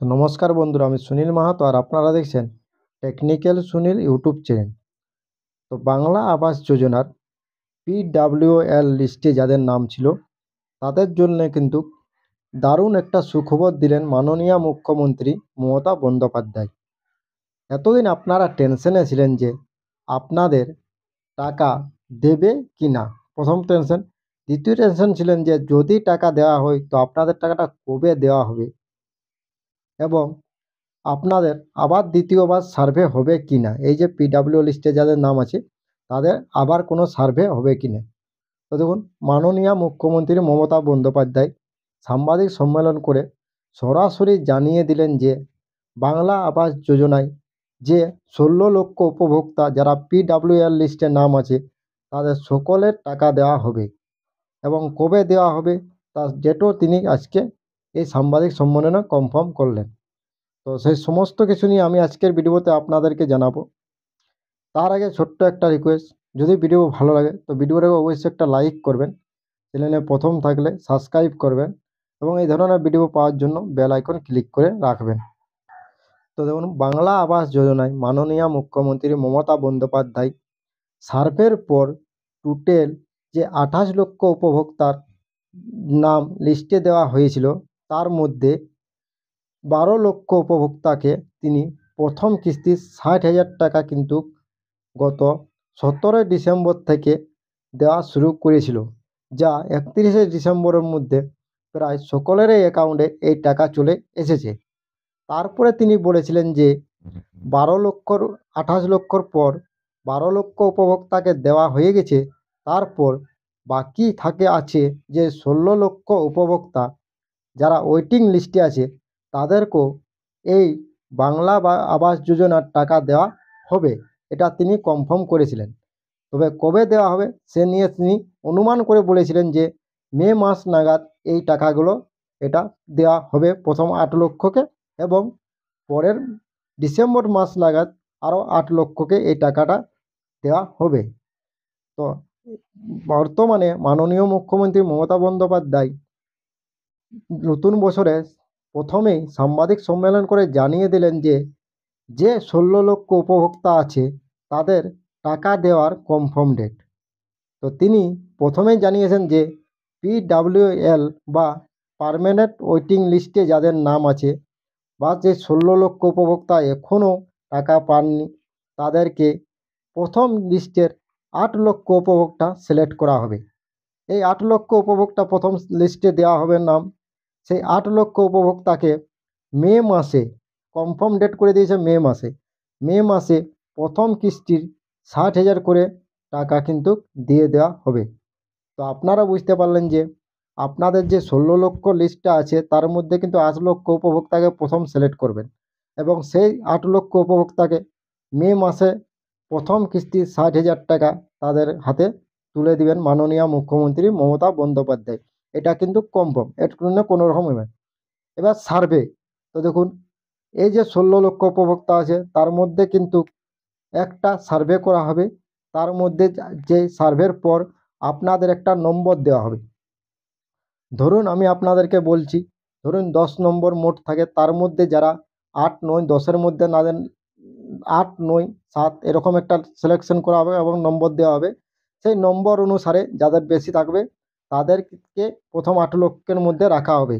তো নমস্কার বন্ধুরা, আমি সুনীল মাহাতো আর আপনারা দেখছেন টেকনিক্যাল সুনীল ইউটিউব চ্যানেল। তো বাংলা আবাস যোজনার PWL লিস্টে যাদের নাম ছিল তাদের জন্য কিন্তু দারুণ একটা সুখবর দিলেন মাননীয় মুখ্যমন্ত্রী মমতা বন্দ্যোপাধ্যায়। এতদিন আপনারা টেনশনে ছিলেন যে আপনাদের টাকা দেবে কি না, প্রথম টেনশন। দ্বিতীয় টেনশন ছিলেন যে যদি টাকা দেওয়া হয় তো আপনাদের টাকাটা কবে দেওয়া হবে, এবং আপনাদের আবার দ্বিতীয়বার সার্ভে হবে কি না, এই যে PWL লিস্টে যাদের নাম আছে তাদের আবার কোনো সার্ভে হবে কি না। তো দেখুন, মাননীয় মুখ্যমন্ত্রী মমতা বন্দ্যোপাধ্যায় সাংবাদিক সম্মেলন করে সরাসরি জানিয়ে দিলেন যে বাংলা আবাস যোজনায় যে 16 লক্ষ উপভোক্তা যারা PWL লিস্টে নাম আছে তাদের সকলের টাকা দেওয়া হবে, এবং কবে দেওয়া হবে তার ডেটও তিনি আজকে এই সাংবাদিক সম্মেলনে কনফার্ম করলেন। তো সেই সমস্ত কিছু নিয়ে আমি আজকের ভিডিওতে আপনাদেরকে জানাবো। তার আগে ছোট্ট একটা রিকোয়েস্ট, যদি ভিডিও ভালো লাগে তো ভিডিওটাকে অবশ্যই একটা লাইক করবেন, চ্যানেলে প্রথম থাকলে সাবস্ক্রাইব করবেন, এবং এই ধরনের ভিডিও পাওয়ার জন্য বেল আইকন ক্লিক করে রাখবেন। তো দেখুন, বাংলা আবাস যোজনায় মাননীয় মুখ্যমন্ত্রী মমতা বন্দ্যোপাধ্যায় সার্ভের পর টোটাল যে 28 লক্ষ উপভোক্তার নাম লিস্টে দেওয়া হয়েছিল তার মধ্যে 12 লক্ষ উপভোক্তাকে তিনি প্রথম কিস্তি 60,000 টাকা কিন্তু গত 17 ডিসেম্বর থেকে দেওয়া শুরু করেছিল, যা 31 ডিসেম্বরের মধ্যে প্রায় সকলেরই অ্যাকাউন্টে এই টাকা চলে এসেছে। তারপরে তিনি বলেছিলেন যে 12 লক্ষর 28 লক্ষর পর 12 লক্ষ উপভোক্তাকে দেওয়া হয়ে গেছে, তারপর বাকি আছে যে 16 লক্ষ উপভোক্তা যারা ওয়েটিং লিস্টে আছে তাদেরকেও এই বাংলা বা আবাস যোজনার টাকা দেওয়া হবে, এটা তিনি কনফার্ম করেছিলেন। তবে কবে দেওয়া হবে সে নিয়ে তিনি অনুমান করে বলেছিলেন যে মে মাস নাগাদ এই টাকাগুলো এটা দেওয়া হবে প্রথম 8 লক্ষকে, এবং পরের ডিসেম্বর মাস নাগাদ আরও 8 লক্ষকে এই টাকাটা দেওয়া হবে। তো বর্তমানে মাননীয় মুখ্যমন্ত্রী মমতা বন্দ্যোপাধ্যায় নতুন বছরে প্রথমেই সাংবাদিক সম্মেলন করে জানিয়ে দিলেন যে যে 16 লক্ষ উপভোক্তা আছে তাদের টাকা দেওয়ার কনফার্ম ডেট। তো তিনি প্রথমেই জানিয়েছেন যে PWL বা পার্মানেন্ট ওয়েটিং লিস্টে যাদের নাম আছে বা যে 16 লক্ষ উপভোক্তা এখনও টাকা পাননি তাদেরকে প্রথম লিস্টের 8 লক্ষ উপভোক্তা সিলেক্ট করা হবে। এই 8 লক্ষ উপভোক্তা প্রথম লিস্টে দেওয়া হবে নাম। সেই 8 লক্ষ উপভোক্তাকে মে মাসে কনফার্ম ডেট করে দিয়েছে, মে মাসে প্রথম কিস্তির 60,000 করে টাকা কিন্তু দিয়ে দেওয়া হবে। তো আপনারা বুঝতে পারলেন যে আপনাদের যে 16 লক্ষ লিস্টটা আছে তার মধ্যে কিন্তু 8 লক্ষ উপভোক্তাকে প্রথম সিলেক্ট করবেন, এবং সেই 8 লক্ষ উপভোক্তাকে মে মাসে প্রথম কিস্তি 60,000 টাকা তাদের হাতে তুলে দিবেন মাননীয় মুখ্যমন্ত্রী মমতা বন্দ্যোপাধ্যায়। এটা কিন্তু কনফার্ম, এর জন্য কোনো রকম এবার সার্ভে। তো দেখুন, এই যে 16 লক্ষ উপভোক্তা আছে তার মধ্যে কিন্তু একটা সার্ভে করা হবে। তার মধ্যে যে সার্ভের পর আপনাদের একটা নম্বর দেওয়া হবে। ধরুন আমি আপনাদেরকে বলছি, ধরুন 10 নম্বর মোট থাকে, তার মধ্যে যারা 8, 9, 10-এর মধ্যে না দেন, 8, 9, 7 এরকম একটা সিলেকশন করা হবে এবং নম্বর দেওয়া হবে। সেই নম্বর অনুসারে যাদের বেশি থাকবে তাদেরকে প্রথম 8 লক্ষের মধ্যে রাখা হবে।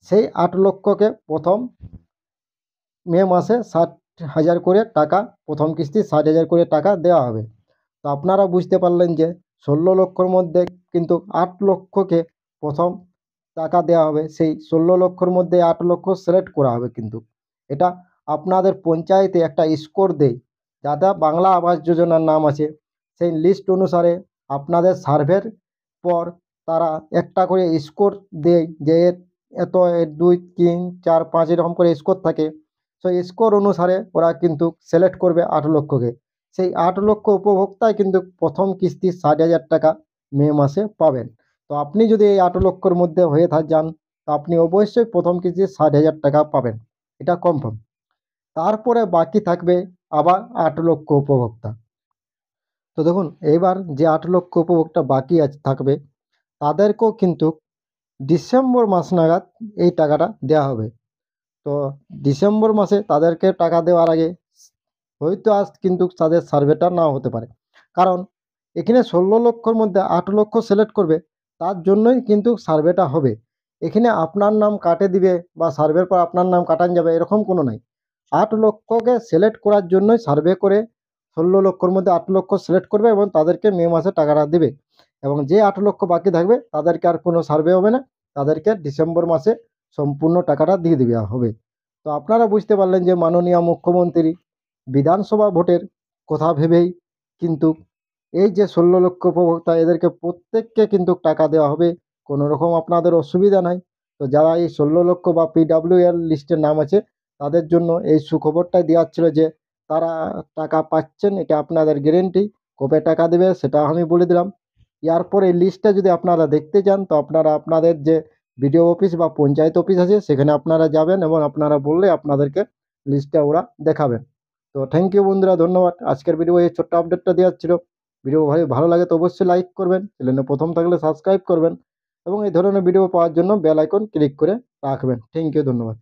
সেই 8 লক্ষকে প্রথম মে মাসে 60,000 করে টাকা, প্রথম কিস্তি 60,000 করে টাকা দেওয়া হবে। তো আপনারা বুঝতে পারলেন যে 16 লক্ষর মধ্যে কিন্তু 8 লক্ষকে প্রথম টাকা দেওয়া হবে। সেই 16 লক্ষর মধ্যে 8 লক্ষ সিলেক্ট করা হবে, কিন্তু এটা আপনাদের পঞ্চায়েতে একটা স্কোর দেয়, যারা বাংলা আবাস যোজনার নাম আছে সেই লিস্ট অনুসারে আপনাদের সার্ভের পর তারা একটা করে স্কোর দেয় যে এত 2, 3, 4, 5 এরকম করে স্কোর থাকে। সেই স্কোর অনুসারে ওরা কিন্তু সিলেক্ট করবে 8 লক্ষকে। সেই 8 লক্ষ উপভোক্তাই কিন্তু প্রথম কিস্তি 60,000 টাকা মে মাসে পাবেন। তো আপনি যদি এই 8 লক্ষর মধ্যে হয়ে যান তো আপনি অবশ্যই প্রথম কিস্তি 60,000 টাকা পাবেন, এটা কনফার্ম। তারপরে বাকি থাকবে আবার 8 লক্ষ উপভোক্তা। তো দেখুন, এইবার যে 8 লক্ষ উপভোক্তা বাকি থাকবে তাদেরকেও কিন্তু ডিসেম্বর মাস নাগাদ এই টাকাটা দেওয়া হবে। তো ডিসেম্বর মাসে তাদেরকে টাকা দেওয়ার আগে হয়তো আজ কিন্তু তাদের সার্ভেটা নাও হতে পারে, কারণ এখানে 16 লক্ষর মধ্যে 8 লক্ষ সিলেক্ট করবে, তার জন্যই কিন্তু সার্ভেটা হবে। এখানে আপনার নাম কাটে দিবে বা সার্ভের পর আপনার নাম কাটান যাবে এরকম কোনো নাই। 8 লক্ষকে সিলেক্ট করার জন্যই সার্ভে করে 16 লক্ষর মধ্যে 8 লক্ষ সিলেক্ট করবে এবং তাদেরকে মে মাসে টাকাটা দেবে। এবং যে 8 লক্ষ বাকি থাকবে তাদেরকে আর কোনো সার্ভে হবে না, তাদেরকে ডিসেম্বর মাসে সম্পূর্ণ টাকাটা দিয়ে দেওয়া হবে। তো আপনারা বুঝতে পারলেন যে মাননীয় মুখ্যমন্ত্রী বিধানসভা ভোটের কথা ভেবেই কিন্তু এই যে 16 লক্ষ উপভোক্তা এদেরকে প্রত্যেককে কিন্তু টাকা দেওয়া হবে, কোনো রকম আপনাদের অসুবিধা নাই। তো যারা এই 16 লক্ষ বা PWL লিস্টের নাম আছে তাদের জন্য এই সুখবরটাই দেওয়া ছিল যে তারা টাকা পাচ্ছেন, এটা আপনাদের গ্যারেন্টি। কবে টাকা দেবে সেটা আমি বলে দিলাম। এরপর এই লিস্টটা যদি আপনারা দেখতে চান তো আপনারা আপনাদের যে বিডিও অফিস বা পঞ্চায়েত অফিস আছে সেখানে আপনারা যাবেন এবং আপনারা বললে আপনাদেরকে লিস্টটা ওরা দেখাবেন। তো থ্যাংক ইউ বন্ধুরা, ধন্যবাদ। আজকের ভিডিও এই ছোট্ট আপডেটটা দেওয়ার ছিল। ভিডিও ভালো ভালো লাগে তো অবশ্যই লাইক করবেন, চ্যানেলে প্রথম থাকলে সাবস্ক্রাইব করবেন এবং এই ধরনের ভিডিও পাওয়ার জন্য বেল আইকন ক্লিক করে রাখবেন। থ্যাংক ইউ, ধন্যবাদ।